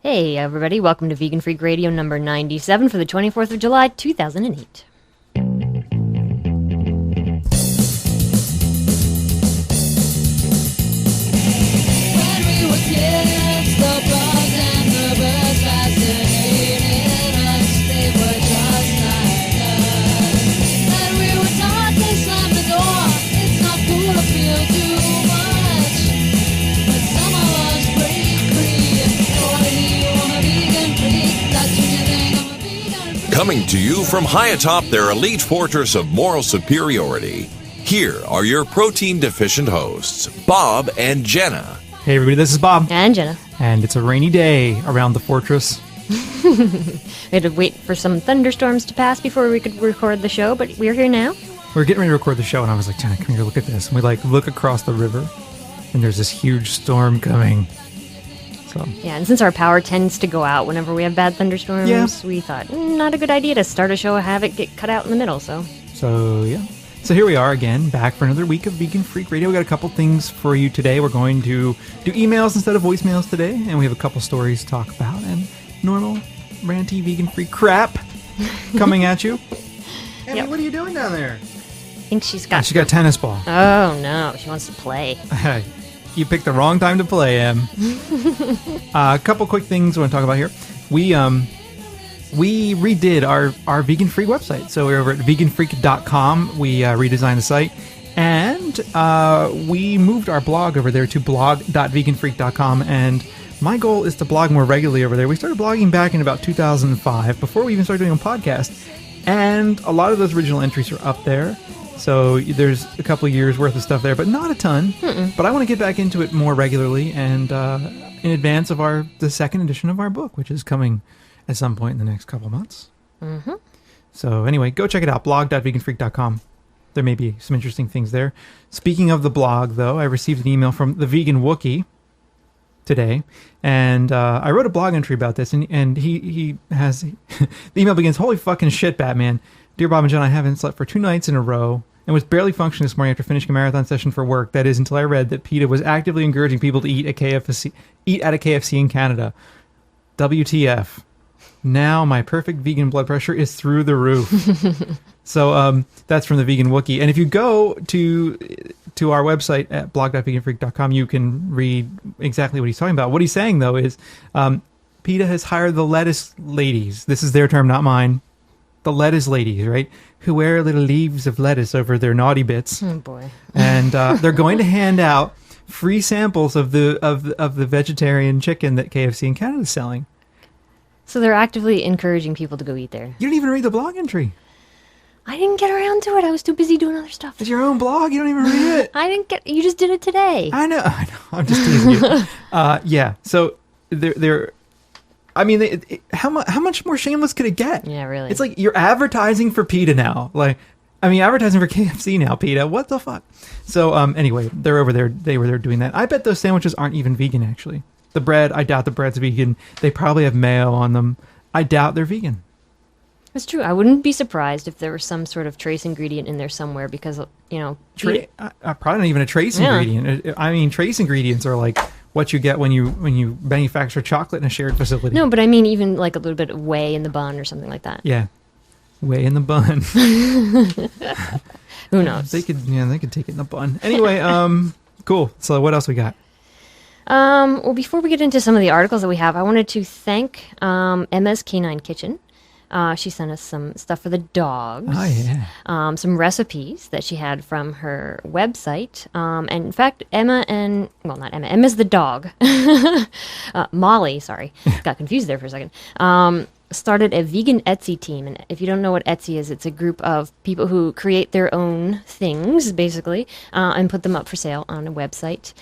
Hey everybody, welcome to Vegan Freak Radio number 97 for the 24th of July, 2008. Coming to you from high atop their elite fortress of moral superiority, here are your protein-deficient hosts, Bob and Jenna. Hey everybody, this is Bob. And Jenna. And it's a rainy day around the fortress. We had to wait for some thunderstorms to pass before we could record the show, but we're here now. We're getting ready to record the show, and I was like, Jenna, come here, look at this. And we look across the river, and there's this huge storm coming. So. Yeah, and since our power tends to go out whenever we have bad thunderstorms, we thought, not a good idea to start a show and have it get cut out in the middle, So here we are again, back for another week of Vegan Freak Radio. We got a couple things for you today. We're going to do emails instead of voicemails today, and we have a couple stories to talk about, and normal ranty vegan freak crap coming at you. Emmy, what are you doing down there? I think she's got... She got a tennis ball. Oh, no, she wants to play. You picked the wrong time to play, Em. A couple quick things I want to talk about here. We redid our Vegan Freak website. So we're over at veganfreak.com. We redesigned the site. And we moved our blog over there to blog.veganfreak.com. And my goal is to blog more regularly over there. We started blogging back in about 2005, before we even started doing a podcast. And a lot of those original entries are up there. So there's a couple of years worth of stuff there, but not a ton. But I want to get back into it more regularly and in advance of the second edition of our book, which is coming at some point in the next couple months. So anyway, go check it out, blog.veganfreak.com. There may be some interesting things there. Speaking of the blog, though, I received an email from the Vegan Wookie today, and I wrote a blog entry about this, and he has... the email begins, "Holy fucking shit, Batman. Dear Bob and John, I haven't slept for 2 nights in a row and was barely functioning this morning after finishing a marathon session for work. That is, until I read that PETA was actively encouraging people to eat at a KFC in Canada. WTF. Now my perfect vegan blood pressure is through the roof." So that's from the Vegan Wookie. And if you go to our website at blog.veganfreak.com, you can read exactly what he's talking about. What he's saying, though, is PETA has hired the lettuce ladies. This is their term, not mine. The lettuce ladies, right? Who wear little leaves of lettuce over their naughty bits. Oh boy! And they're going to hand out free samples of the vegetarian chicken that KFC in Canada is selling. So they're actively encouraging people to go eat there. You didn't even read the blog entry. I didn't get around to it. I was too busy doing other stuff. It's your own blog. You don't even read it. You just did it today. I know. I'm just teasing you. Yeah. So they're. I mean, how much more shameless could it get? Yeah, really. It's like you're advertising for PETA now. Advertising for KFC now, PETA. What the fuck? So, anyway, they're over there. They were there doing that. I bet those sandwiches aren't even vegan, actually. The bread, I doubt the bread's vegan. They probably have mayo on them. I doubt they're vegan. That's true. I wouldn't be surprised if there was some sort of trace ingredient in there somewhere because, probably not even a trace ingredient. I mean, trace ingredients are like what you get when you manufacture chocolate in a shared facility. No, but I mean even like a little bit of whey in the bun or something like that. Yeah. Whey in the bun. Who knows? They could take it in the bun. Anyway, cool. So what else we got? Well, before we get into some of the articles that we have, I wanted to thank Emma's Canine Kitchen. She sent us some stuff for the dogs. Oh, yeah. Some recipes that she had from her website. And in fact, Emma's the dog. Molly, sorry. Got confused there for a second. Started a vegan Etsy team. And if you don't know what Etsy is, it's a group of people who create their own things, basically, and put them up for sale on a website.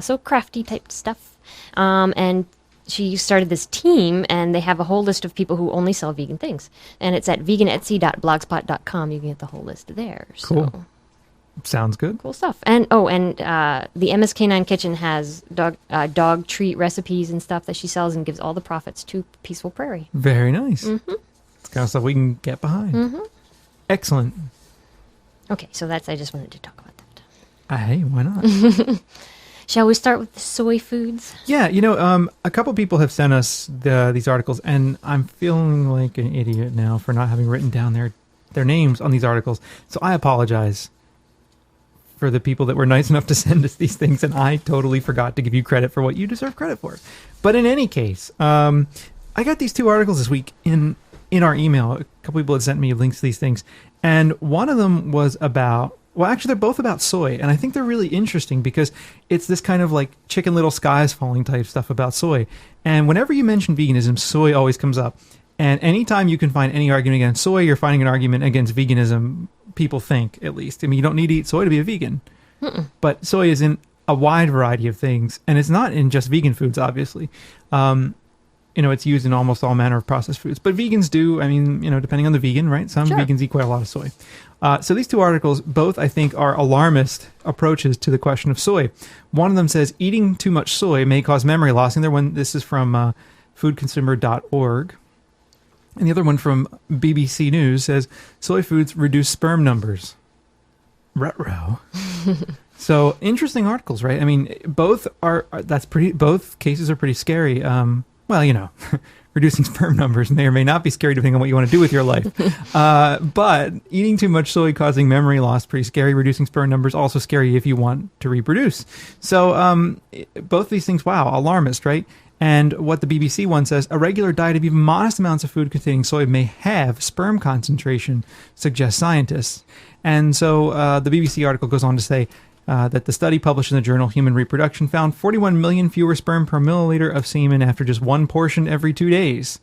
So crafty type stuff. And she started this team, and they have a whole list of people who only sell vegan things. And it's at veganetsy.blogspot.com. You can get the whole list there. Cool. So, sounds good. Cool stuff. And the Emma's Canine Kitchen has dog treat recipes and stuff that she sells and gives all the profits to Peaceful Prairie. Very nice. Mm-hmm. It's kind of stuff we can get behind. Mm-hmm. Excellent. Okay, so I just wanted to talk about that. Hey, why not? Shall we start with the soy foods? Yeah, a couple people have sent us these articles, and I'm feeling like an idiot now for not having written down their names on these articles. So I apologize for the people that were nice enough to send us these things, and I totally forgot to give you credit for what you deserve credit for. But in any case, I got these 2 articles this week in our email. A couple people had sent me links to these things, and one of them was about, well, actually, they're both about soy, and I think they're really interesting because it's this kind of like Chicken Little Skies Falling type stuff about soy. And whenever you mention veganism, soy always comes up. And anytime you can find any argument against soy, you're finding an argument against veganism, people think, at least. I mean, you don't need to eat soy to be a vegan. But soy is in a wide variety of things, and it's not in just vegan foods, obviously. It's used in almost all manner of processed foods. But vegans do, I mean, depending on the vegan, right? Some vegans eat quite a lot of soy. So these 2 articles, both, I think, are alarmist approaches to the question of soy. One of them says, eating too much soy may cause memory loss. And this is from foodconsumer.org. And the other one from BBC News says, soy foods reduce sperm numbers. Ruh-roh. So, interesting articles, right? I mean, both cases are pretty scary. Reducing sperm numbers may or may not be scary depending on what you want to do with your life. But eating too much soy causing memory loss, pretty scary. Reducing sperm numbers, also scary if you want to reproduce. So both these things, wow, alarmist, right? And what the BBC one says, a regular diet of even modest amounts of food containing soy may have sperm concentration, suggest scientists. And so the BBC article goes on to say, that the study published in the journal Human Reproduction found 41 million fewer sperm per milliliter of semen after just 1 portion every 2 days.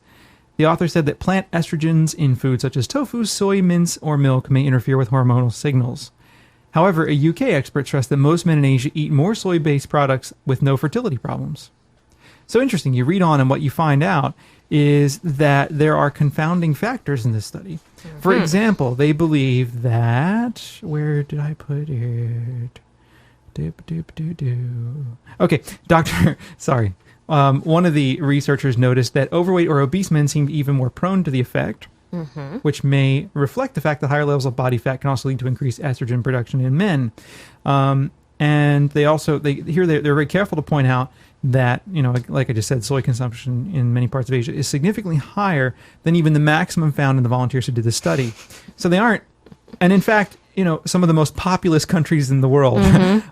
The author said that plant estrogens in foods such as tofu, soy, mince, or milk may interfere with hormonal signals. However, a UK expert stressed that most men in Asia eat more soy-based products with no fertility problems. So interesting, you read on and what you find out is that there are confounding factors in this study. For example, they believe that... Where did I put it? Okay, one of the researchers noticed that overweight or obese men seemed even more prone to the effect, which may reflect the fact that higher levels of body fat can also lead to increased estrogen production in men. And they're very careful to point out that, like I just said, soy consumption in many parts of Asia is significantly higher than even the maximum found in the volunteers who did the study. So they aren't, and in fact, some of the most populous countries in the world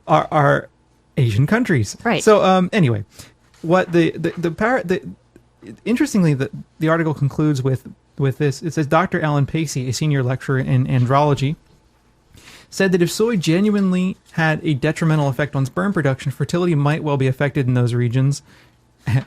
are Asian countries. Right. So anyway, what interestingly, the article concludes with this. It says Dr. Alan Pacey, a senior lecturer in andrology, said that if soy genuinely had a detrimental effect on sperm production, fertility might well be affected in those regions.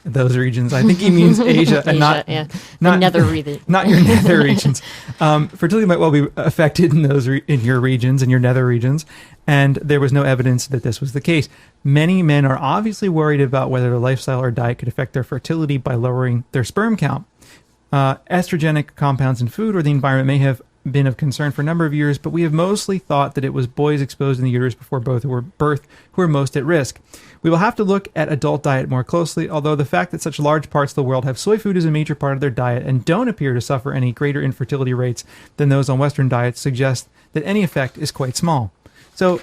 Those regions. I think he means Asia, and not nether region. Not your nether regions. Fertility might well be affected in your regions, in your nether regions, and there was no evidence that this was the case. Many men are obviously worried about whether their lifestyle or diet could affect their fertility by lowering their sperm count. Estrogenic compounds in food or the environment may have been of concern for a number of years, but we have mostly thought that it was boys exposed in the uterus before birth who were most at risk. We will have to look at adult diet more closely, although the fact that such large parts of the world have soy food as a major part of their diet and don't appear to suffer any greater infertility rates than those on Western diets suggests that any effect is quite small. So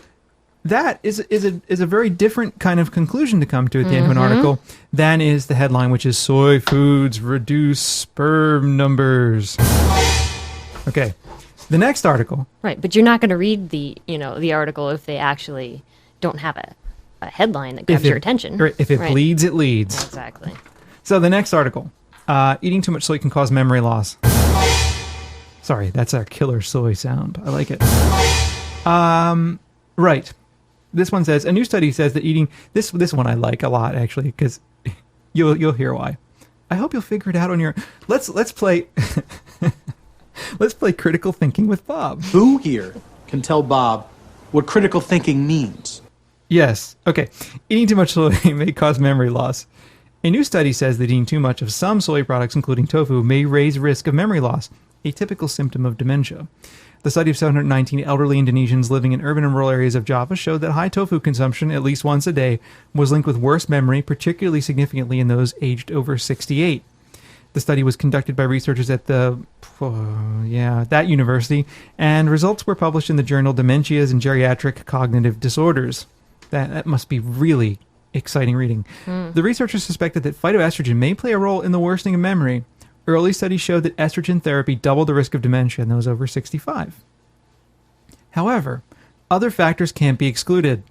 that is a very different kind of conclusion to come to at the end of an article than is the headline, which is soy foods reduce sperm numbers. Okay. The next article. Right, but you're not going to read the article if they actually don't have a headline that grabs your attention. Right, if it bleeds, it leads. Exactly. So the next article. Eating too much soy can cause memory loss. Sorry, that's our killer soy sound. I like it. Right. This one says, a new study says that eating... This one I like a lot, actually, because you'll hear why. I hope you'll figure it out on your... Let's play... Let's play critical thinking with Bob. Who here can tell Bob what critical thinking means? Yes. Okay. Eating too much soy may cause memory loss. A new study says that eating too much of some soy products, including tofu, may raise risk of memory loss, a typical symptom of dementia. The study of 719 elderly Indonesians living in urban and rural areas of Java showed that high tofu consumption, at least once a day, was linked with worse memory, particularly significantly in those aged over 68. The study was conducted by researchers at that university, and results were published in the journal Dementias and Geriatric Cognitive Disorders. That must be really exciting reading. The researchers suspected that phytoestrogen may play a role in the worsening of memory. Early studies showed that estrogen therapy doubled the risk of dementia in those over 65. However, other factors can't be excluded.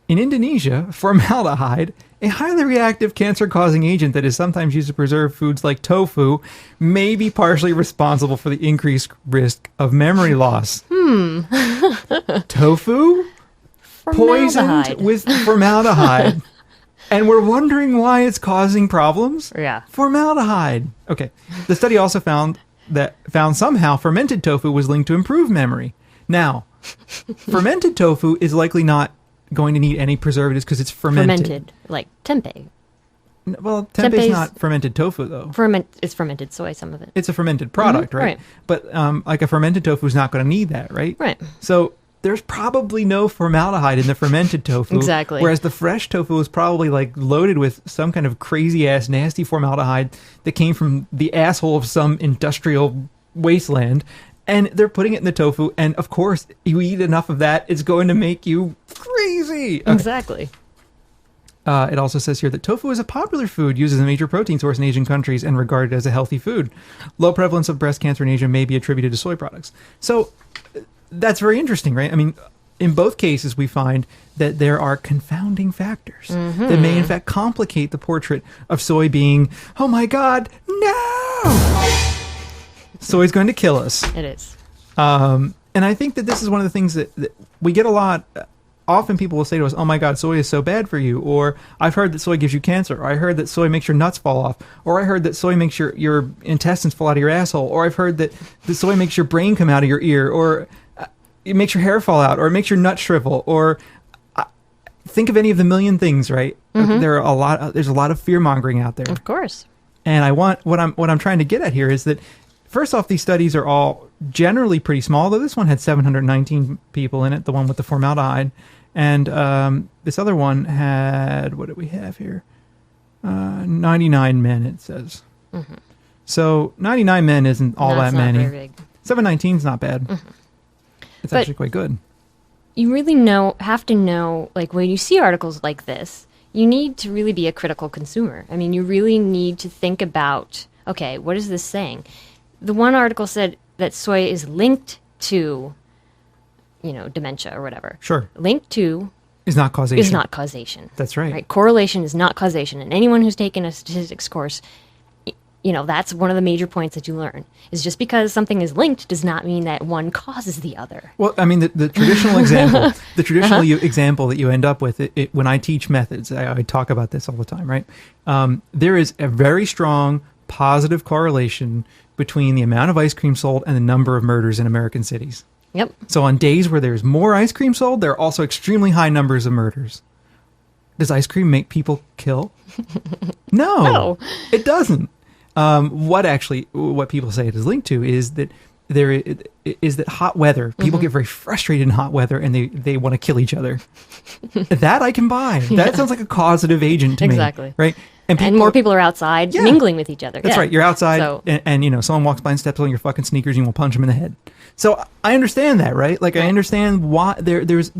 In Indonesia, formaldehyde, a highly reactive cancer-causing agent that is sometimes used to preserve foods like tofu, may be partially responsible for the increased risk of memory loss. Tofu? Poisoned Formaldehyde. with formaldehyde. And we're wondering why it's causing problems? Yeah. Formaldehyde. Okay. The study also found somehow fermented tofu was linked to improved memory. Now, fermented tofu is likely not going to need any preservatives because it's fermented. Like tempeh. Well, tempeh's not fermented tofu, though. It's fermented soy, some of it. It's a fermented product, right? right. But like a fermented tofu is not going to need that, right? Right. So there's probably no formaldehyde in the fermented tofu. Exactly. Whereas the fresh tofu is probably like loaded with some kind of crazy ass nasty formaldehyde that came from the asshole of some industrial wasteland. And they're putting it in the tofu, and of course, you eat enough of that, it's going to make you crazy. Okay. Exactly. It also says here that tofu is a popular food used as a major protein source in Asian countries and regarded as a healthy food. Low prevalence of breast cancer in Asia may be attributed to soy products. So that's very interesting, right? I mean, in both cases, we find that there are confounding factors that may, in fact, complicate the portrait of soy being, oh my God, no! Soy's going to kill us. It is. And I think that this is one of the things that we get a lot. Often people will say to us, oh my God, soy is so bad for you. Or I've heard that soy gives you cancer. Or I heard that soy makes your nuts fall off. Or I heard that soy makes your intestines fall out of your asshole. Or I've heard that the soy makes your brain come out of your ear. Or it makes your hair fall out. Or it makes your nuts shrivel. Or think of any of the million things, right? There's a lot of fear mongering out there. Of course. And what I'm trying to get at here is that, first off, these studies are all generally pretty small, though this one had 719 people in it, the one with the formaldehyde. And this other one had, what do we have here? 99 men, it says. So 99 men isn't all that many. Not very big. 719 is not bad. It's actually quite good. You really have to know, like, when you see articles like this, you need to really be a critical consumer. I mean, you really need to think about, okay, what is this saying? The one article said that soy is linked to, dementia or whatever. Sure. Linked to Is not causation. is not causation. That's right. Right? Correlation is not causation. And anyone who's taken a statistics course, that's one of the major points that you learn. Is just because something is linked does not mean that one causes the other. Well, I mean, the traditional example, example that you end up with, when I teach methods, I talk about this all the time, right? There is a very strong positive correlation between the amount of ice cream sold and the number of murders in American cities. Yep. So on days where there's more ice cream sold, there are also extremely high numbers of murders. Does ice cream make people kill? No, it doesn't. What people say it is linked to is that that hot weather, people get very frustrated in hot weather and they want to kill each other. That I can buy. That sounds like a causative agent to me. Exactly. Right? And more people are outside mingling with each other. That's right. You're outside and someone walks by and steps on your fucking sneakers and you will punch him in the head. So I understand that, right? Like, I understand why there's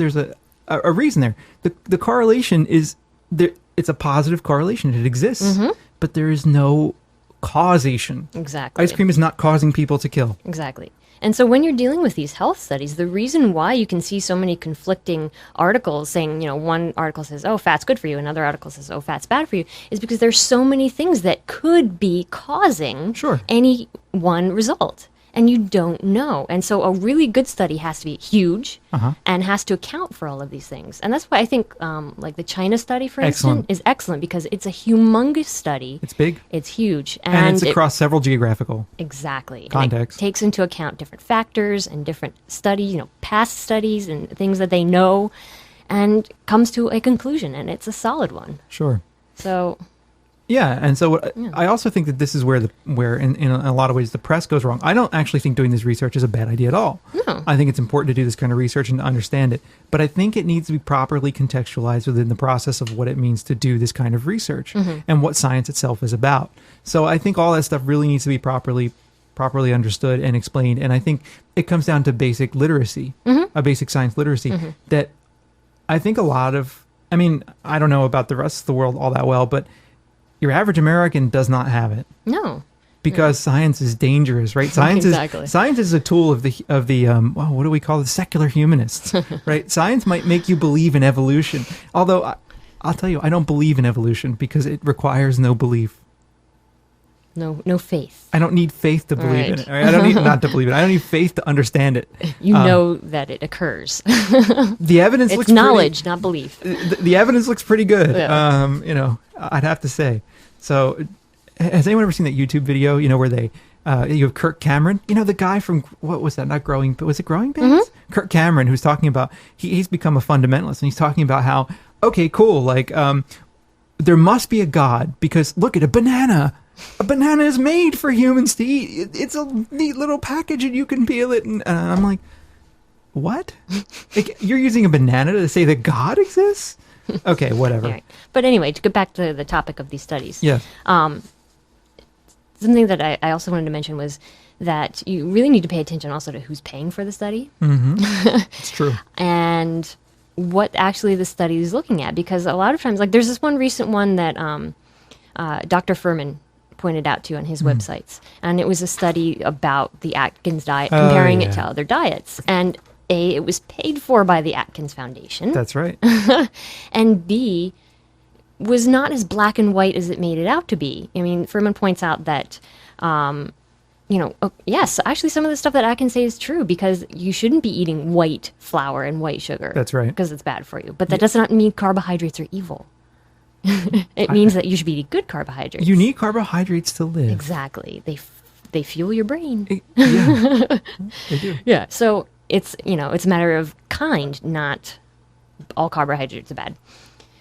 a reason there. The correlation is there. It's a positive correlation. It exists, but there is no causation. Exactly. Ice cream is not causing people to kill. Exactly. And so when you're dealing with these health studies, the reason why you can see so many conflicting articles saying, one article says, oh, fat's good for you, another article says, oh, fat's bad for you, is because there's so many things that could be causing any one result. And you don't know. And so a really good study has to be huge and has to account for all of these things. And that's why I think like the China study, for instance, is excellent because it's a humongous study. It's big. It's huge. And it's across several geographical contexts. And it takes into account different factors and different studies, past studies and things that they know, and comes to a conclusion. And it's a solid one. Sure. So... Yeah, and so I also think that this is where in a lot of ways the press goes wrong. I don't actually think doing this research is a bad idea at all. No. I think it's important to do this kind of research and to understand it, but I think it needs to be properly contextualized within the process of what it means to do this kind of research and what science itself is about. So I think all that stuff really needs to be properly understood and explained, and I think it comes down to basic literacy, a basic science literacy that I think a lot of I mean, I don't know about the rest of the world all that well, but your average American does not have it. No. Because science is dangerous, right? Exactly. Science is a tool of the well, what do we call it? Secular humanists, right? Science might make you believe in evolution, although I'll tell you, I don't believe in evolution because it requires no belief. No faith. I don't need faith to believe in Right. it. I don't need not to believe it. I don't need faith to understand it. You know that it occurs. The evidence It's looks knowledge, not belief. The evidence looks pretty good. Yeah. You know, I'd have to say. So, has anyone ever seen that YouTube video? You know, where they you have Kirk Cameron. You know, the guy from what was that? Not Growing, but was it Growing Pains? Mm-hmm. Kirk Cameron, who's talking about he's become a fundamentalist, and he's talking about how okay, cool, like there must be a God because look at a banana. A banana is made for humans to eat. It's a neat little package, and you can peel it. And I'm like, what? Like, you're using a banana to say that God exists? Okay, whatever. Right. But anyway, to get back to the topic of these studies. Yeah. Something that I also wanted to mention was that you really need to pay attention also to who's paying for the study It's true. and what actually the study is looking at. Because a lot of times, like there's this one recent one that Dr. Furman pointed out to on his websites. And it was a study about the Atkins diet, comparing it to other diets. And A, it was paid for by the Atkins Foundation. That's right. And B, was not as black and white as it made it out to be. I mean, Furman points out that, yes, actually some of the stuff that Atkins say is true because you shouldn't be eating white flour and white sugar. That's right. Because it's bad for you. But that does not mean carbohydrates are evil. It means that you should be eating good carbohydrates. You need carbohydrates to live. Exactly. They fuel your brain. Yeah, they do. Yeah. So it's a matter of kind, not all carbohydrates are bad.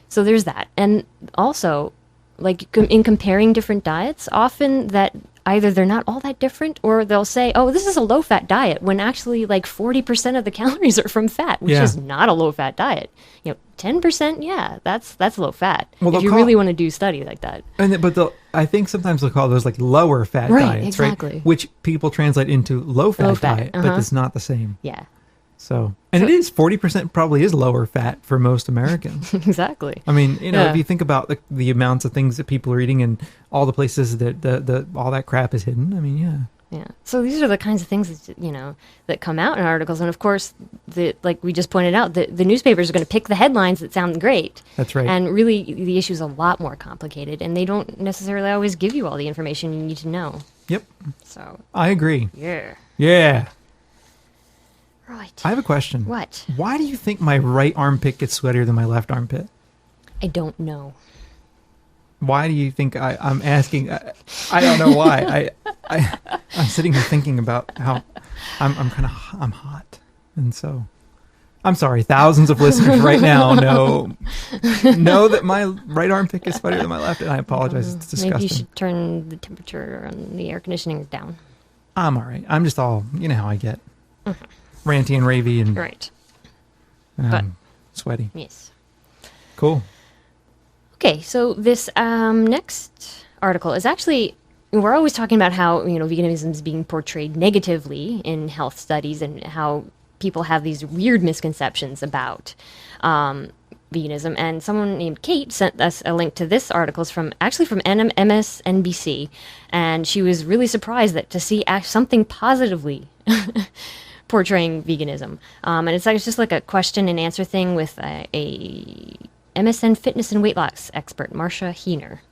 So there's that. And also, like in comparing different diets, often that either they're not all that different or they'll say, oh, this is a low-fat diet, when actually like 40% of the calories are from fat, which is not a low-fat diet. 10%, yeah, that's low-fat. Well, if you really want to do study like that. But I think sometimes they'll call those like lower fat diets, exactly. right? Which people translate into low-fat Low-fat, diet, but it's not the same. Yeah. So, and it is 40% probably is lower fat for most Americans. Exactly. I mean, if you think about the amounts of things that people are eating and all the places that the all that crap is hidden, I mean, yeah. Yeah. So these are the kinds of things that, that come out in articles. And of course, like we just pointed out, the newspapers are going to pick the headlines that sound great. That's right. And really, the issue is a lot more complicated. And they don't necessarily always give you all the information you need to know. Yep. So. I agree. Yeah. Yeah. Right. I have a question. What? Why do you think my right armpit gets sweatier than my left armpit? I don't know. Why do you think I'm asking? I don't know why. I'm sitting here thinking about how I'm hot, and so I'm sorry. Thousands of listeners right now know that my right armpit is sweatier than my left, and I apologize. It's disgusting. Maybe you should turn the temperature on the air conditioning down. I'm all right. I'm just all how I get ranty and ravey and Right. But sweaty. yes. Cool. Okay, so this next article is actually, we're always talking about how, veganism is being portrayed negatively in health studies and how people have these weird misconceptions about veganism. And someone named Kate sent us a link to this article. It's from MSNBC. And she was really surprised to see something positively portraying veganism. And it's just like a question and answer thing with a MSN fitness and weight loss expert, Marcia Heener.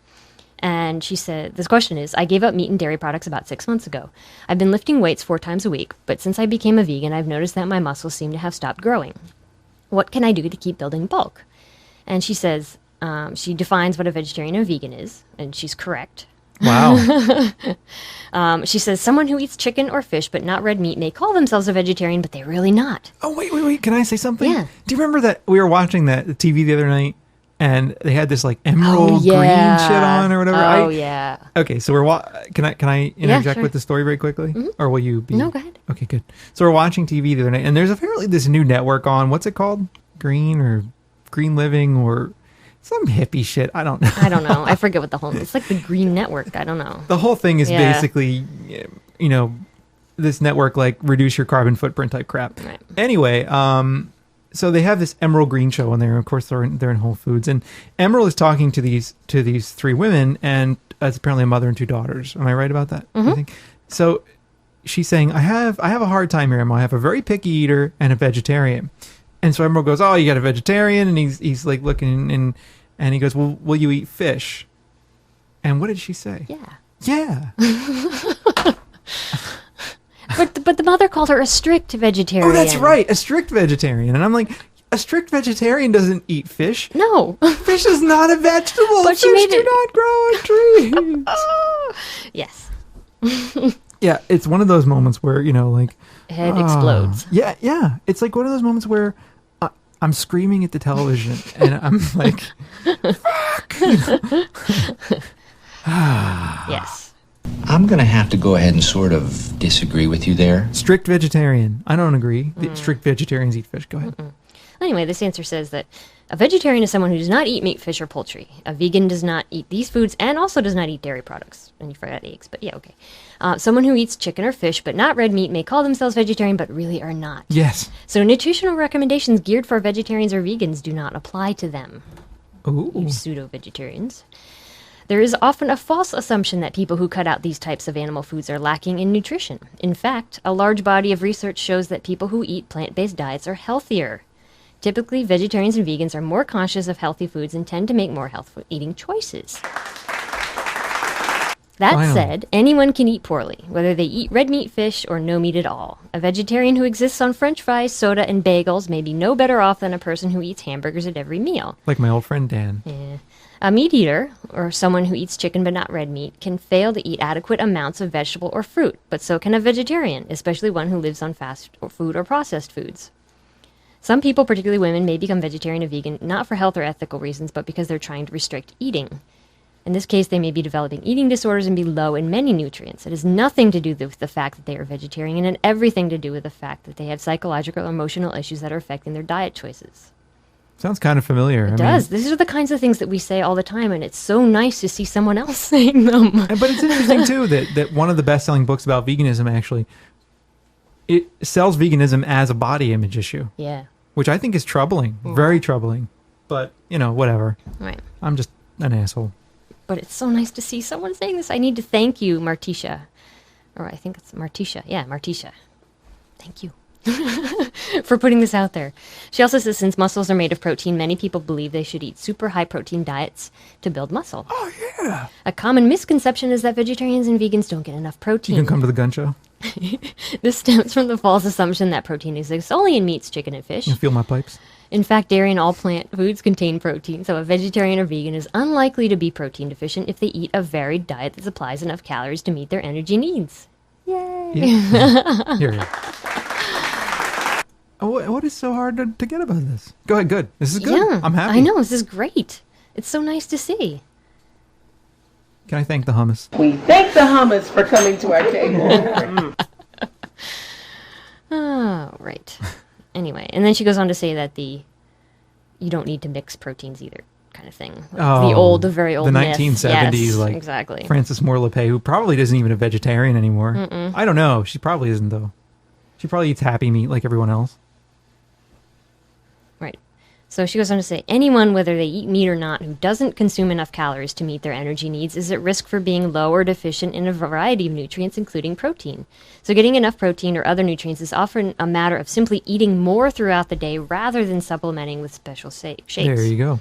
And she said, this question is, I gave up meat and dairy products about 6 months ago. I've been lifting weights 4 times a week, but since I became a vegan, I've noticed that my muscles seem to have stopped growing. What can I do to keep building bulk? And she says, she defines what a vegetarian and vegan is, and she's correct. Wow. She says, someone who eats chicken or fish but not red meat may call themselves a vegetarian, but they're really not. Oh, wait. Can I say something? Yeah. Do you remember that we were watching the TV the other night and they had this like emerald green shit on or whatever? Oh, yeah. Okay, so can I interject sure. with the story very quickly? Mm-hmm. Or will you be? No, go ahead. Okay, good. So we're watching TV the other night and there's apparently this new network on. What's it called? Green Living or some hippie shit. I don't know. I forget what the whole... It's like the Green Network. I don't know. The whole thing is basically, this network, like, reduce your carbon footprint type crap. Right. Anyway, so they have this Emerald Green show on there. Of course, they're in Whole Foods, and Emerald is talking to these three women, and it's apparently a mother and two daughters. Am I right about that? I think so. She's saying, I have a hard time here, Emma. I have a very picky eater and a vegetarian. And so Emerald goes, oh, you got a vegetarian? And he's like looking, and he goes, well, will you eat fish? And what did she say? Yeah. Yeah. But the mother called her a strict vegetarian. Oh, that's right. A strict vegetarian. And I'm like, a strict vegetarian doesn't eat fish. No. Fish is not a vegetable. But Fish she made do not grow on trees. Yes. Yeah, it's one of those moments where, like... Head explodes. Yeah, yeah. It's like one of those moments where I'm screaming at the television, and I'm like, fuck! Yes. I'm going to have to go ahead and sort of disagree with you there. Strict vegetarian. I don't agree. Strict vegetarians eat fish. Go ahead. Anyway, this answer says that a vegetarian is someone who does not eat meat, fish, or poultry. A vegan does not eat these foods and also does not eat dairy products. And you forgot eggs, but yeah, okay. Someone who eats chicken or fish but not red meat may call themselves vegetarian but really are not. Yes. So nutritional recommendations geared for vegetarians or vegans do not apply to them. Ooh. You pseudo-vegetarians. There is often a false assumption that people who cut out these types of animal foods are lacking in nutrition. In fact, a large body of research shows that people who eat plant-based diets are healthier. Typically, vegetarians and vegans are more conscious of healthy foods and tend to make more healthful eating choices. That said, anyone can eat poorly, whether they eat red meat, fish, or no meat at all. A vegetarian who exists on French fries, soda, and bagels may be no better off than a person who eats hamburgers at every meal. Like my old friend Dan. Yeah. A meat eater, or someone who eats chicken but not red meat, can fail to eat adequate amounts of vegetable or fruit, but so can a vegetarian, especially one who lives on fast food or processed foods. Some people, particularly women, may become vegetarian or vegan not for health or ethical reasons, but because they're trying to restrict eating. In this case, they may be developing eating disorders and be low in many nutrients. It has nothing to do with the fact that they are vegetarian and everything to do with the fact that they have psychological or emotional issues that are affecting their diet choices. Sounds kind of familiar. It does. These are the kinds of things that we say all the time, and it's so nice to see someone else saying them. But it's interesting, too, that one of the best-selling books about veganism, actually, it sells veganism as a body image issue. Yeah. Which I think is troubling. Very troubling. But, whatever. Right. I'm just an asshole. But it's so nice to see someone saying this. I need to thank you, Martisha. Or I think it's Martisha. Yeah, Martisha. Thank you. For putting this out there. She also says since muscles are made of protein, many people believe they should eat super high protein diets to build muscle. Oh, yeah. A common misconception is that vegetarians and vegans don't get enough protein. You can come to the gun show. This stems from the false assumption that protein exists only in meats, chicken, and fish. You feel my pipes? In fact, dairy and all plant foods contain protein, so a vegetarian or vegan is unlikely to be protein deficient if they eat a varied diet that supplies enough calories to meet their energy needs. Yay! Yeah. Here. Oh, what is so hard to get about this? Go ahead, good. This is good. Yeah, I'm happy. I know, this is great. It's so nice to see. Can I thank the hummus? We thank the hummus for coming to our table. Oh, right. Anyway, and then she goes on to say that you don't need to mix proteins either, kind of thing. Like the very old the myth. 1970s, yes, like exactly. Frances Moore LePay, who probably isn't even a vegetarian anymore. I don't know. She probably isn't, though. She probably eats happy meat like everyone else. Right. So she goes on to say, anyone, whether they eat meat or not, who doesn't consume enough calories to meet their energy needs is at risk for being low or deficient in a variety of nutrients, including protein. So getting enough protein or other nutrients is often a matter of simply eating more throughout the day rather than supplementing with special shakes. There you go.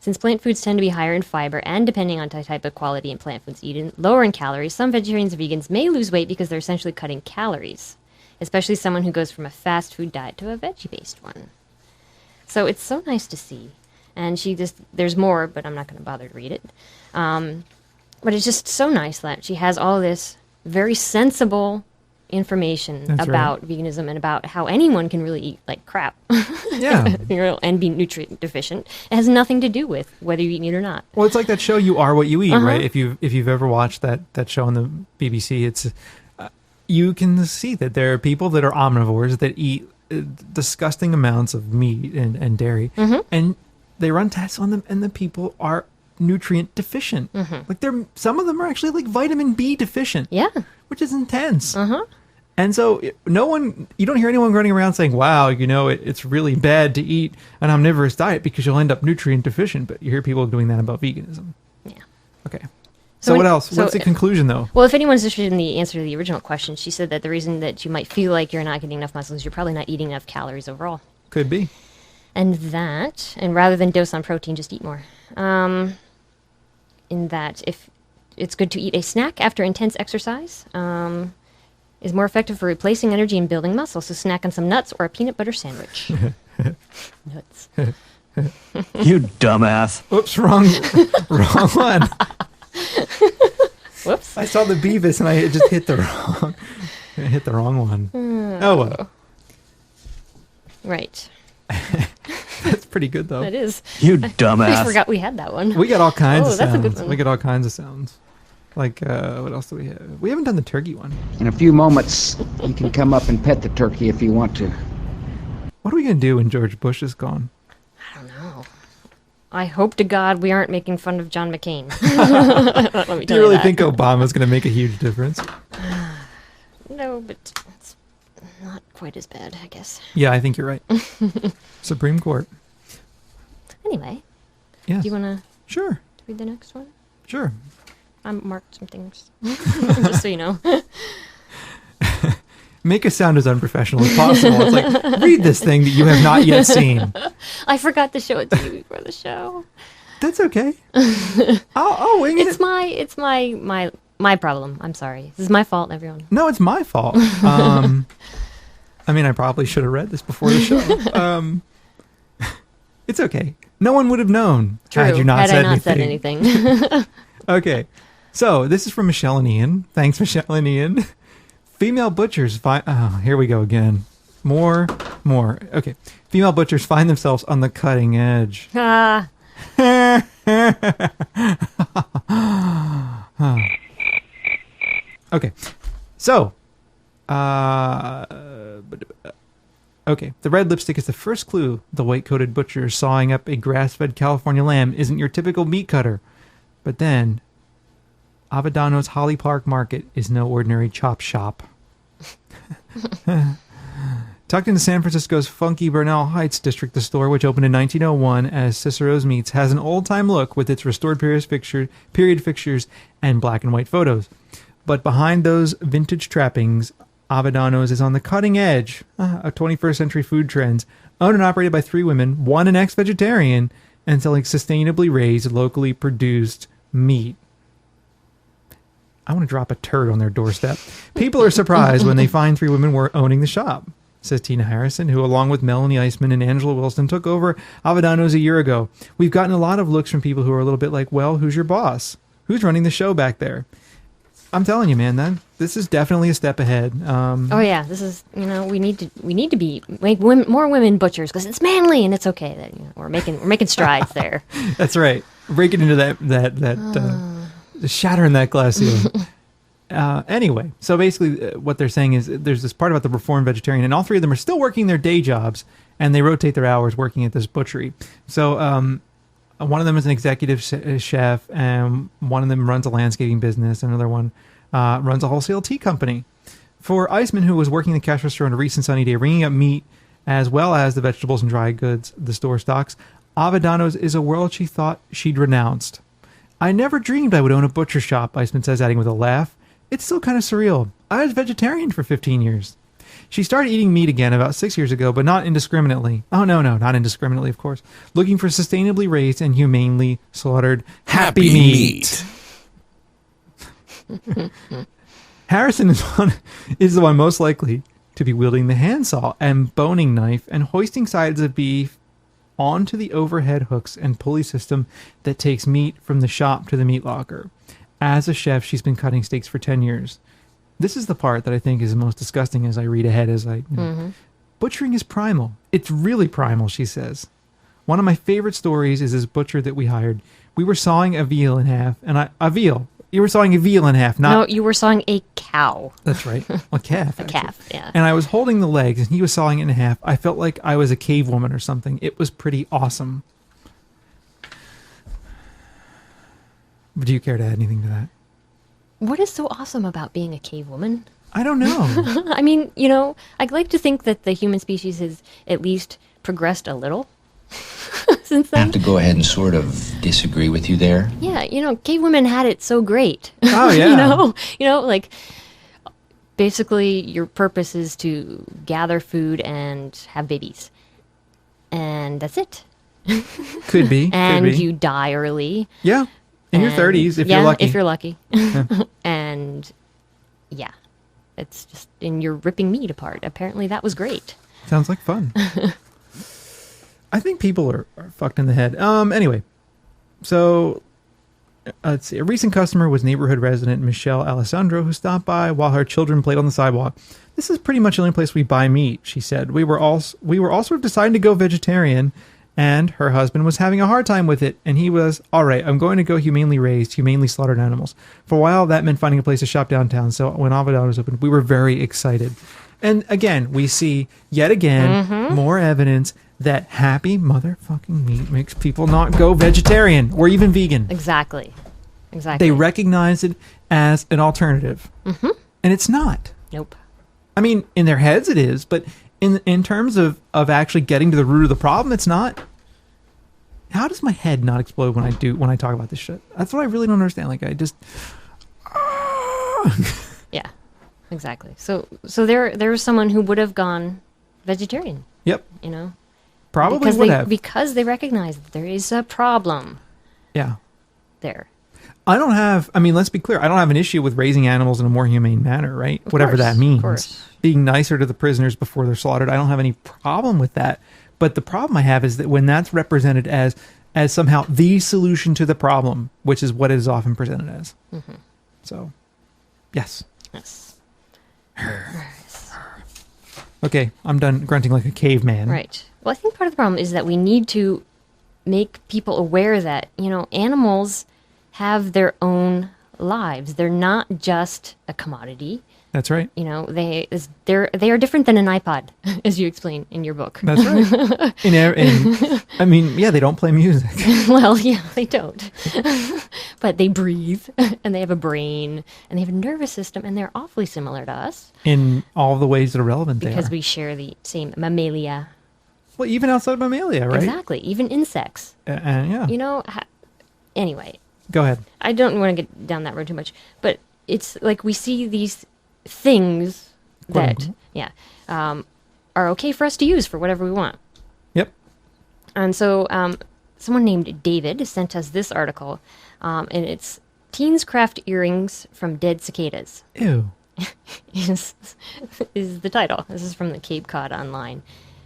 Since plant foods tend to be higher in fiber and, depending on the type of quality in plant foods eaten, lower in calories, some vegetarians and vegans may lose weight because they're essentially cutting calories, especially someone who goes from a fast food diet to a veggie-based one. So it's so nice to see. And there's more, but I'm not going to bother to read it. But it's just so nice that she has all this very sensible information about veganism and about how anyone can really eat like crap. Yeah. And be nutrient deficient. It has nothing to do with whether you eat meat or not. Well, it's like that show You Are What You Eat, right? If you've ever watched that show on the BBC, it's you can see that there are people that are omnivores that eat disgusting amounts of meat and dairy, and they run tests on them, and the people are nutrient deficient. Like some of them are actually like vitamin B deficient. Yeah, which is intense. And so you don't hear anyone running around saying, wow, it's really bad to eat an omnivorous diet because you'll end up nutrient deficient. But you hear people doing that about veganism. Yeah. Okay. So what else? What's the conclusion, though? Well, if anyone's interested in the answer to the original question, she said that the reason that you might feel like you're not getting enough muscle is you're probably not eating enough calories overall. Could be. And rather than dose on protein, just eat more. In that, if it's good to eat a snack after intense exercise, is more effective for replacing energy and building muscle. So snack on some nuts or a peanut butter sandwich. Nuts. You dumbass. Oops, wrong one. Whoops. I saw the Beavis and I just hit the wrong one. Oh well. Right. That's pretty good though. That is. You I dumbass. forgot we had that one. We got all kinds of that's sounds. a good one. We got all kinds of sounds. Like what else do we have? We haven't done the turkey one. In a few moments, you can come up and pet the turkey if you want to. What are we gonna do when George Bush is gone? I don't know. I hope to God we aren't making fun of John McCain. Let me Do tell you really that. think Obama's gonna make a huge difference? No, but it's not quite as bad, I guess. Yeah, I think you're right. Supreme Court. Anyway, Yes. do you want to Sure. read the next one? Sure. I marked some things, just so you know. Make us sound as unprofessional as possible. It's like, read this thing that you have not yet seen. I forgot to show it to you before the show. That's okay. I'll wing it. It's my problem. I'm sorry. This is my fault, everyone. No, it's my fault. I mean, I probably should have read this before the show. It's okay. No one would have known had you not said anything. Okay. So, this is from Michelle and Ian. Thanks, Michelle and Ian. Female butchers find... Oh, here we go again. More. Okay. Female butchers find themselves on the cutting edge. Ah. Okay. So, okay. The red lipstick is the first clue the white-coated butcher sawing up a grass-fed California lamb isn't your typical meat cutter. But then, Avedano's Holly Park Market is no ordinary chop shop. Tucked into San Francisco's funky Bernal Heights district, the store, which opened in 1901 as Cicero's Meats, has an old-time look with its restored period fixtures and black and white photos. But behind those vintage trappings, Avedano's is on the cutting edge of 21st century food trends, owned and operated by 3 women, one an ex-vegetarian, and selling sustainably raised, locally produced meat. I want to drop a turd on their doorstep. People are surprised when they find 3 women were owning the shop, says Tina Harrison, who along with Melanie Eisman and Angela Wilson took over Avedano's a year ago. We've gotten a lot of looks from people who are a little bit like, well, who's your boss? Who's running the show back there? I'm telling you, man, this is definitely a step ahead. Oh yeah, this is, we need to make more women butchers because it's manly and it's okay that we're making strides there. That's right. Breaking into that shattering that glass ceiling. Anyway, so basically what they're saying is there's this part about the reformed vegetarian, and all 3 of them are still working their day jobs, and they rotate their hours working at this butchery. So one of them is an executive chef, and one of them runs a landscaping business. Another one runs a wholesale tea company. For Eisman, who was working the cash register on a recent sunny day, ringing up meat as well as the vegetables and dry goods the store stocks, Avedano's is a world she thought she'd renounced. I never dreamed I would own a butcher shop, Eisman says, adding with a laugh. It's still kind of surreal. I was vegetarian for 15 years. She started eating meat again about 6 years ago, but not indiscriminately. Oh, no, not indiscriminately, of course. Looking for sustainably raised and humanely slaughtered happy meat. Harrison is the one most likely to be wielding the handsaw and boning knife and hoisting sides of beef onto the overhead hooks and pulley system that takes meat from the shop to the meat locker. As a chef, she's been cutting steaks for 10 years. This is the part that I think is the most disgusting as I read ahead. Butchering is primal. It's really primal, she says. One of my favorite stories is this butcher that we hired. We were sawing a veal in half, and you were sawing a veal in half, not... No, you were sawing a cow. That's right. A calf, A calf, yeah. And I was holding the legs, and he was sawing it in half. I felt like I was a cave woman or something. It was pretty awesome. But do you care to add anything to that? What is so awesome about being a cave woman? I don't know. I mean, I'd like to think that the human species has at least progressed a little since I have then. to go ahead and sort of disagree with you there. Yeah, cave women had it so great. Oh, yeah. Like basically your purpose is to gather food and have babies. And that's it. Could be. And could be. you die early. Yeah. In your And- 30s, if yeah, you're lucky. if you're lucky. And yeah, it's just, and you're ripping meat apart. Apparently that was great. Sounds like fun. I think people are fucked in the head. Anyway, so let's see. A recent customer was neighborhood resident Michelle Alessandro, who stopped by while her children played on the sidewalk. This is pretty much the only place we buy meat, she said. We were all sort of deciding to go vegetarian, and her husband was having a hard time with it, and he was, all right, I'm going to go humanely raised, humanely slaughtered animals. For a while, that meant finding a place to shop downtown, so when Avodados opened, we were very excited. And again, we see, yet again, more evidence that happy motherfucking meat makes people not go vegetarian or even vegan. Exactly. They recognize it as an alternative. And it's not. Nope. I mean, in their heads it is, but in terms of actually getting to the root of the problem, it's not. How does my head not explode when I talk about this shit? That's what I really don't understand. Like, I just... Yeah, exactly. So there was someone who would have gone vegetarian, Yep. Probably because would have. because they recognize that there is a problem Yeah. there. Let's be clear. I don't have an issue with raising animals in a more humane manner, right? Whatever course, that of means. course. Being nicer to the prisoners before they're slaughtered. I don't have any problem with that. But the problem I have is that when that's represented as somehow the solution to the problem, which is what it is often presented as. So, yes. Yes. Okay, I'm done grunting like a caveman. Right. Well, I think part of the problem is that we need to make people aware that, animals have their own lives. They're not just a commodity. That's right. They are different than an iPod, as you explain in your book. That's right. They don't play music. Well, yeah, they don't. But they breathe, and they have a brain, and they have a nervous system, and they're awfully similar to us. In all the ways that are relevant Because there. we share the same mammalia. Well, even outside of mammalia, right? Exactly. Even insects. Yeah. Anyway. Go ahead. I don't want to get down that road too much, but it's like we see these things that, are okay for us to use for whatever we want. Yep. And so someone named David sent us this article, and it's Teens Craft Earrings from Dead Cicadas. Ew. is the title. This is from the Cape Cod Online.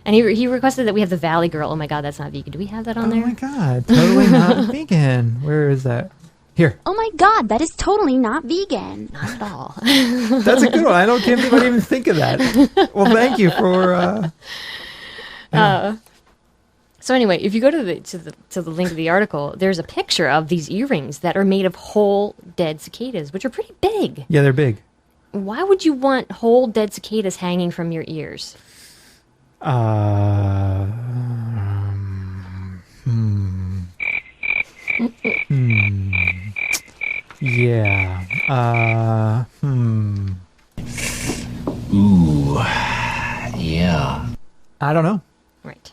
And he requested that we have the Valley Girl. Oh my God, that's not vegan. Do we have that on there? Oh my God, totally not vegan. Where is that? Here. Oh my God, that is totally not vegan. Not at all. That's a good one. I can't believe I didn't even think of that. Well, thank you for. So anyway, if you go to the link of the article, there's a picture of these earrings that are made of whole dead cicadas, which are pretty big. Yeah, they're big. Why would you want whole dead cicadas hanging from your ears? Yeah. Ooh. Yeah. I don't know. Right.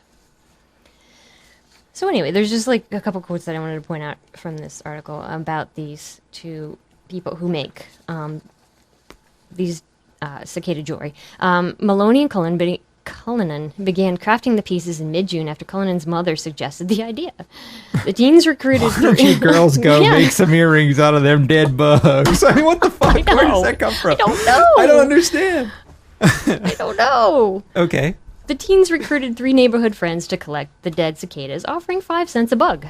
So anyway, there's just like a couple quotes that I wanted to point out from this article about these two people who make these cicada jewelry. Maloney and Cullinan began crafting the pieces in mid-June after Cullinan's mother suggested the idea. The teens recruited... Why don't you girls go Yeah. make some earrings out of them dead bugs? I mean, what the fuck? I know. Where does that come from? I don't know. I don't understand. I don't know. Okay. The teens recruited 3 neighborhood friends to collect the dead cicadas, offering 5 cents a bug.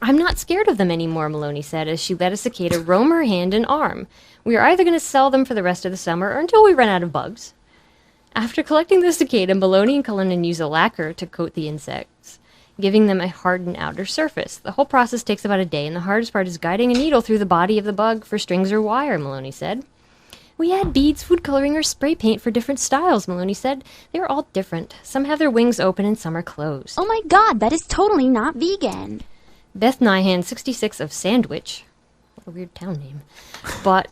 I'm not scared of them anymore, Maloney said as she let a cicada roam her hand and arm. We are either going to sell them for the rest of the summer or until we run out of bugs. After collecting the cicada, Maloney and Cullinan use a lacquer to coat the insects, giving them a hardened outer surface. The whole process takes about a day, and the hardest part is guiding a needle through the body of the bug for strings or wire, Maloney said. We add beads, food coloring, or spray paint for different styles, Maloney said. They are all different. Some have their wings open and some are closed. Oh my God, that is totally not vegan. Beth Nyhan, 66 of Sandwich, a weird town name, bought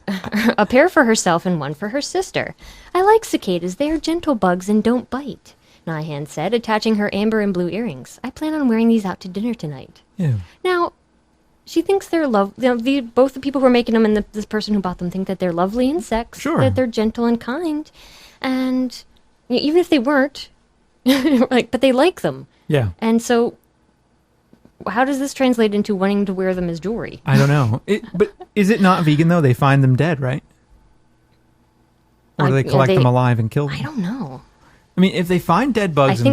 a pair for herself and one for her sister. I like cicadas. They are gentle bugs and don't bite, Nyhan said, attaching her amber and blue earrings. I plan on wearing these out to dinner tonight. Yeah. Now, she thinks they're both the people who are making them and this person who bought them think that they're lovely insects, Sure. that they're gentle and kind, and even if they weren't, but they like them. Yeah. And so, how does this translate into wanting to wear them as jewelry? I don't know. But is it not vegan, though? They find them dead, right? Or do they collect them alive and kill them? I don't know. I mean, if they find dead bugs...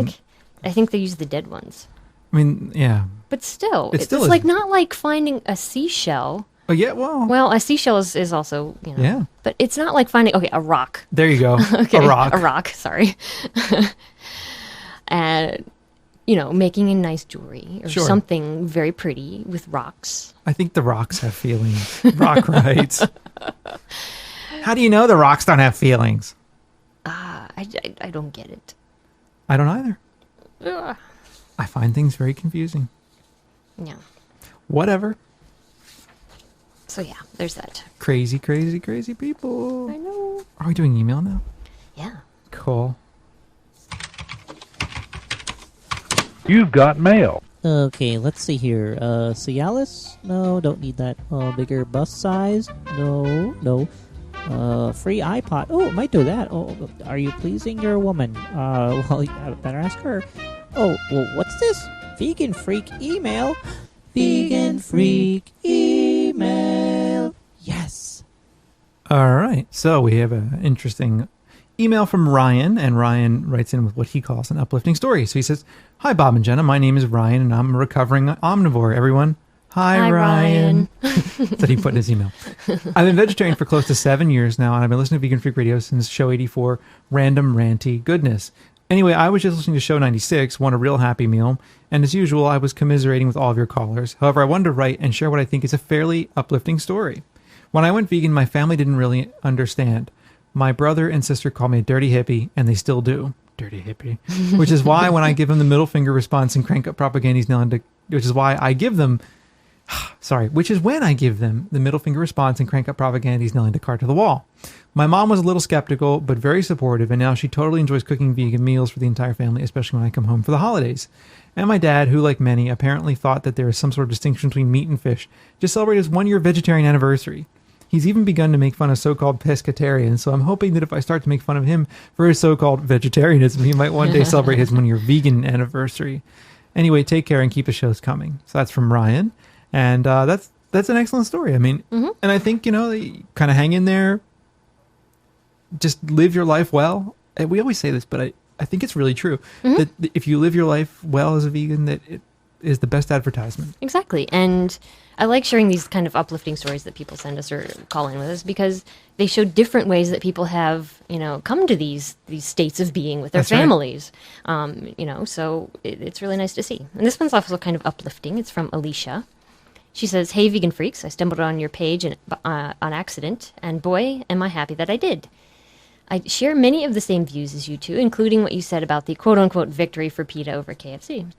I think they use the dead ones. I mean, yeah. But still, it's still like not like finding a seashell. Oh, yeah, well... Well, a seashell is also, Yeah. But it's not like finding, a rock. There you go. Okay, a rock. A rock, sorry. And, making a nice jewelry or Sure. something very pretty with rocks. I think the rocks have feelings. Rock rights. How do you know the rocks don't have feelings? I don't get it. I don't either. Ugh. I find things very confusing. Yeah. Whatever. So yeah, there's that. Crazy, crazy, crazy people. I know. Are we doing email now? Yeah. Cool. You've got mail. Okay, let's see here. Cialis? No, don't need that. Bigger bust size? No. Free iPod? Oh, might do that. Oh, are you pleasing your woman? Well, I better ask her. Oh, well, what's this? Vegan Freak email? Vegan Freak email. Yes. All right. So we have an interesting email from Ryan, and Ryan writes in with what he calls an uplifting story. So he says, "Hi, Bob and Jenna. My name is Ryan, and I'm a recovering omnivore. Everyone, hi Ryan." That he put in his email. I've been vegetarian for close to 7 years now, and I've been listening to Vegan Freak Radio since show 84, Random Ranty Goodness. Anyway, I was just listening to show 96, Won a Real Happy Meal, and as usual, I was commiserating with all of your callers. However, I wanted to write and share what I think is a fairly uplifting story. When I went vegan, my family didn't really understand. My brother and sister called me a dirty hippie, and they still do. Dirty hippie. Which is why when I give them the middle finger response and crank up propagandies nailed into... Which is when I give them the middle finger response and crank up propagandies nailing the cart to the wall. My mom was a little skeptical, but very supportive, and now she totally enjoys cooking vegan meals for the entire family, especially when I come home for the holidays. And my dad, who, like many, apparently thought that there is some sort of distinction between meat and fish, just celebrated his 1-year vegetarian anniversary. He's even begun to make fun of so-called pescatarians, so I'm hoping that if I start to make fun of him for his so-called vegetarianism, he might one day celebrate his 1-year vegan anniversary. Anyway, take care and keep the shows coming. So that's from Ryan. And that's an excellent story. I mean, and I think, you kind of hang in there, just live your life well. And we always say this, but I think it's really true that if you live your life well as a vegan, that it is the best advertisement. Exactly. And I like sharing these kind of uplifting stories that people send us or call in with us because they show different ways that people have, come to these states of being with their families. Right. So it's really nice to see. And this one's also kind of uplifting. It's from Alicia. She says, "Hey, Vegan Freaks, I stumbled on your page on accident, and boy, am I happy that I did. I share many of the same views as you two, including what you said about the quote-unquote victory for PETA over KFC.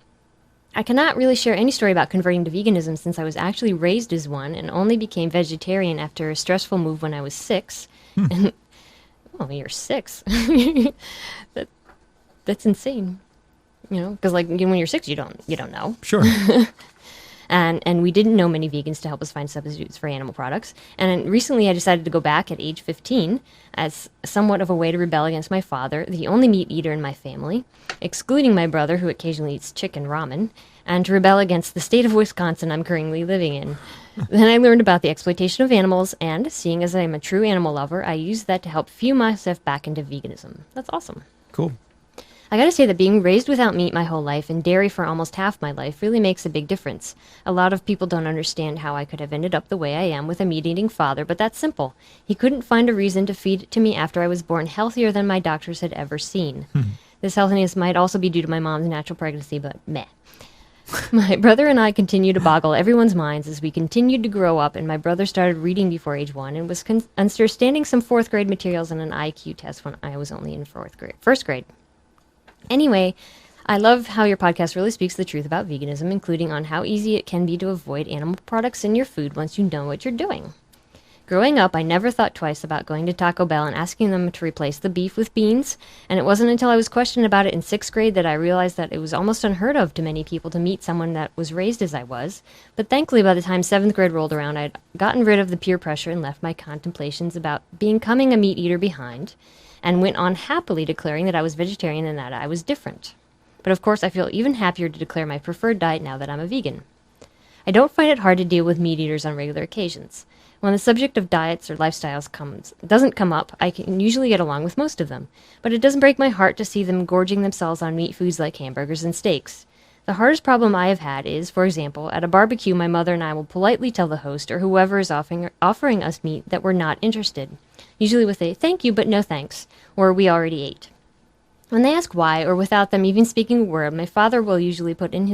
I cannot really share any story about converting to veganism since I was actually raised as one and only became vegetarian after a stressful move when I was 6. And, you're 6. That's insane. Because when you're 6, you don't know. Sure. And we didn't know many vegans to help us find substitutes for animal products. And recently I decided to go back at age 15 as somewhat of a way to rebel against my father, the only meat eater in my family, excluding my brother who occasionally eats chicken ramen, and to rebel against the state of Wisconsin I'm currently living in. Then I learned about the exploitation of animals, and seeing as I am a true animal lover, I used that to help fuel myself back into veganism. That's awesome. Cool. I gotta say that being raised without meat my whole life and dairy for almost half my life really makes a big difference. A lot of people don't understand how I could have ended up the way I am with a meat-eating father, but that's simple. He couldn't find a reason to feed it to me after I was born healthier than my doctors had ever seen. This healthiness might also be due to my mom's natural pregnancy, but meh. My brother and I continued to boggle everyone's minds as we continued to grow up, and my brother started reading before age 1 and was understanding some 4th grade materials and an IQ test when I was only in first grade. Anyway, I love how your podcast really speaks the truth about veganism, including on how easy it can be to avoid animal products in your food once you know what you're doing. Growing up, I never thought twice about going to Taco Bell and asking them to replace the beef with beans, and it wasn't until I was questioned about it in 6th grade that I realized that it was almost unheard of to many people to meet someone that was raised as I was. But thankfully, by the time 7th grade rolled around, I'd gotten rid of the peer pressure and left my contemplations about becoming a meat eater behind, and went on happily declaring that I was vegetarian and that I was different. But of course, I feel even happier to declare my preferred diet now that I'm a vegan. I don't find it hard to deal with meat eaters on regular occasions. When the subject of diets or lifestyles doesn't come up, I can usually get along with most of them. But it doesn't break my heart to see them gorging themselves on meat foods like hamburgers and steaks. The hardest problem I have had is, for example, at a barbecue, my mother and I will politely tell the host or whoever is offering us meat that we're not interested, usually with a "thank you, but no thanks," or "we already ate." When they ask why, or without them even speaking a word, my father will usually put in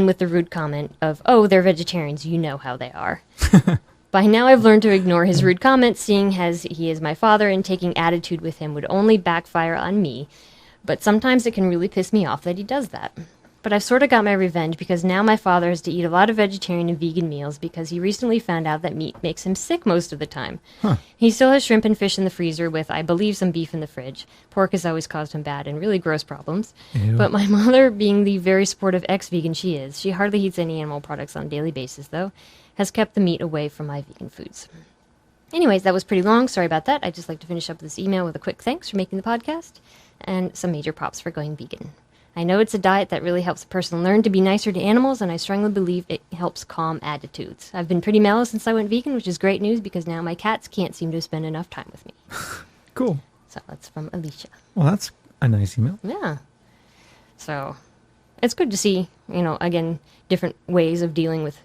with the rude comment of, "Oh, they're vegetarians, you know how they are." By now I've learned to ignore his rude comments, seeing as he is my father and taking attitude with him would only backfire on me, but sometimes it can really piss me off that he does that. But I've sort of got my revenge because now my father has to eat a lot of vegetarian and vegan meals because he recently found out that meat makes him sick most of the time. He still has shrimp and fish in the freezer with, I believe, some beef in the fridge. Pork has always caused him bad and really gross problems. Ew. But my mother, being the very supportive ex-vegan she is, she hardly eats any animal products on a daily basis, though, has kept the meat away from my vegan foods. Anyways, that was pretty long. Sorry about that. I'd just like to finish up this email with a quick thanks for making the podcast and some major props for going vegan. I know it's a diet that really helps a person learn to be nicer to animals, and I strongly believe it helps calm attitudes. I've been pretty mellow since I went vegan, which is great news because now my cats can't seem to spend enough time with me. Cool. So that's from Alicia. Well, that's a nice email. Yeah. So it's good to see, again, different ways of dealing with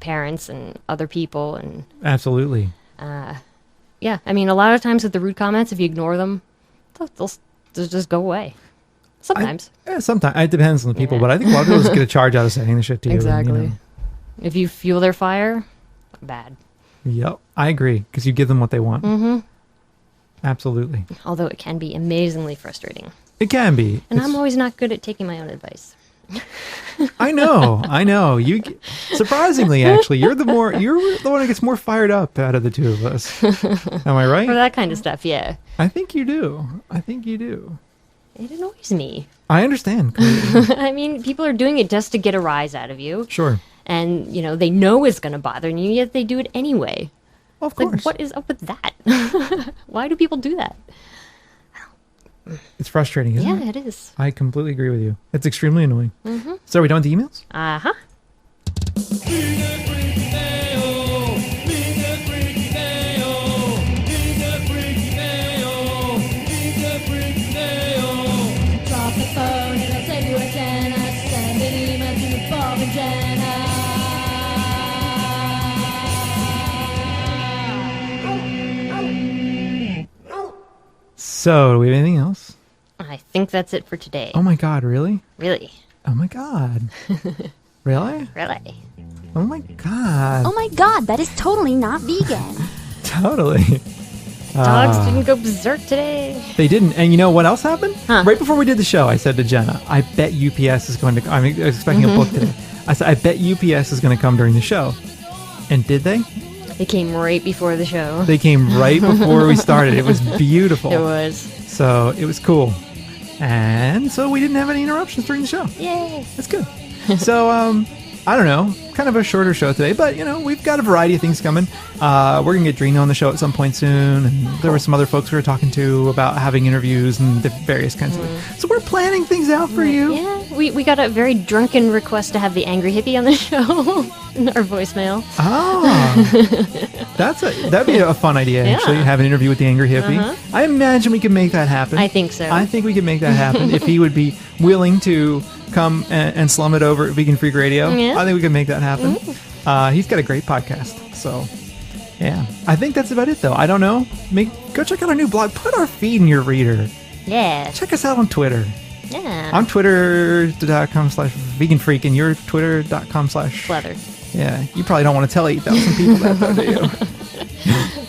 parents and other people. And Absolutely. yeah, I mean, a lot of times with the rude comments, if you ignore them, they'll just go away. Sometimes. Sometimes. It depends on the people, Yeah. but I think a lot of people just get a charge out of saying the shit to you. Exactly. And, If you fuel their fire, bad. Yep. I agree, because you give them what they want. Mm-hmm. Absolutely. Although it can be amazingly frustrating. It can be. And I'm always not good at taking my own advice. I know. You surprisingly, actually, you're the one that gets more fired up out of the two of us. Am I right? For that kind of stuff, yeah. I think you do. It annoys me. I understand. Completely. I mean, people are doing it just to get a rise out of you. Sure. And, they know it's going to bother you, yet they do it anyway. Of course. Like, what is up with that? Why do people do that? It's frustrating, isn't it? Yeah, it is. I completely agree with you. It's extremely annoying. Mm-hmm. So are we done with the emails? Uh-huh. So, do we have anything else? I think that's it for today. Oh my god, really? Really? Oh my god. Really? Really? Oh my god. Oh my god, that is totally not vegan. Totally. Dogs didn't go berserk today. They didn't. And you know what else happened? Huh. Right before we did the show, I said to Jenna, I bet UPS is going to... I was expecting a book today. I said, I bet UPS is going to come during the show. And did they? They came right before the show. They came right before we started. It was beautiful. It was. So it was cool. And so we didn't have any interruptions during the show. Yay. That's good. So, I don't know, kind of a shorter show today, but, we've got a variety of things coming. We're going to get Drino on the show at some point soon, and there were some other folks we were talking to about having interviews and the various kinds of things. So we're planning things out for you. Yeah, we got a very drunken request to have the Angry Hippie on the show in our voicemail. Oh, that'd be a fun idea, actually, have an interview with the Angry Hippie. I imagine we could make that happen. I think so. I think we could make that happen if he would be willing to come and slum it over at Vegan Freak Radio. Yeah. I think we could make that happen. He's got a great podcast, so yeah. I think that's about it, though. I don't know. Go check out our new blog. Put our feed in your reader. Yeah. Check us out on Twitter. Yeah. I'm twitter.com/veganfreak, and you're twitter.com/ Leather. Yeah, you probably don't want to tell 8,000 people that, though, do you?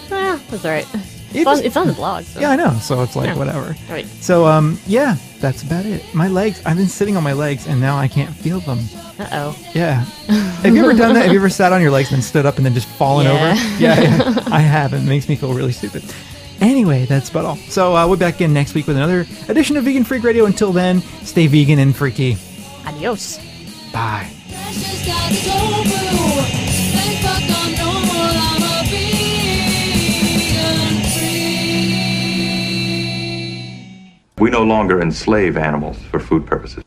Well, that's all right. It's on the blog. So. Yeah, I know. So it's like, Yeah. whatever. Right. So, yeah, that's about it. My legs, I've been sitting on my legs, and now I can't feel them. Uh-oh. Yeah. Have you ever done that? Have you ever sat on your legs and then stood up and then just fallen Yeah. over? Yeah, I haven't. It makes me feel really stupid. Anyway, that's about all. So we'll be back again next week with another edition of Vegan Freak Radio. Until then, stay vegan and freaky. Adios. Bye. We no longer enslave animals for food purposes.